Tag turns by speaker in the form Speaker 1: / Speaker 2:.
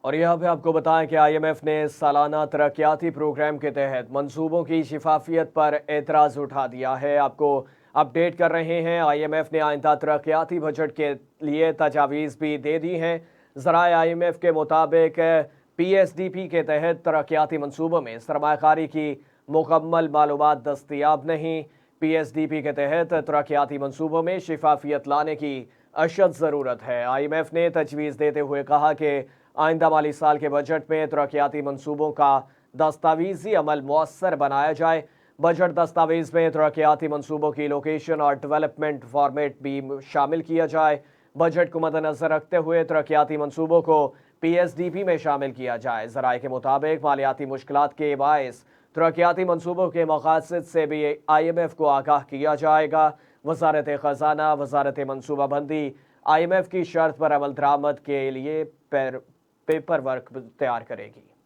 Speaker 1: اور یہاں پہ آپ کو بتائیں کہ آئی ایم ایف نے سالانہ ترقیاتی پروگرام کے تحت منصوبوں کی شفافیت پر اعتراض اٹھا دیا ہے۔ آپ کو اپڈیٹ کر رہے ہیں، آئی ایم ایف نے آئندہ ترقیاتی بجٹ کے لیے تجاویز بھی دے دی ہیں۔ ذرائع آئی ایم ایف کے مطابق پی ایس ڈی پی کے تحت ترقیاتی منصوبوں میں سرمایہ کاری کی مکمل معلومات دستیاب نہیں۔ پی ایس ڈی پی کے تحت ترقیاتی منصوبوں میں شفافیت لانے کی اشد ضرورت ہے۔ آئی ایم ایف نے تجویز دیتے ہوئے کہا کہ آئندہ مالی سال کے بجٹ میں ترقیاتی منصوبوں کا دستاویزی عمل مؤثر بنایا جائے۔ بجٹ دستاویز میں ترقیاتی منصوبوں کی لوکیشن اور ڈیولپمنٹ فارمیٹ بھی شامل کیا جائے۔ بجٹ کو مد نظر رکھتے ہوئے ترقیاتی منصوبوں کو پی ایس ڈی پی میں شامل کیا جائے۔ ذرائع کے مطابق مالیاتی مشکلات کے باعث ترقیاتی منصوبوں کے مقاصد سے بھی آئی ایم ایف کو آگاہ کیا جائے گا۔ وزارت خزانہ وزارت منصوبہ بندی آئی ایم ایف کی شرط پر عمل درآمد کے لیے پیپر ورک تیار کرے گی۔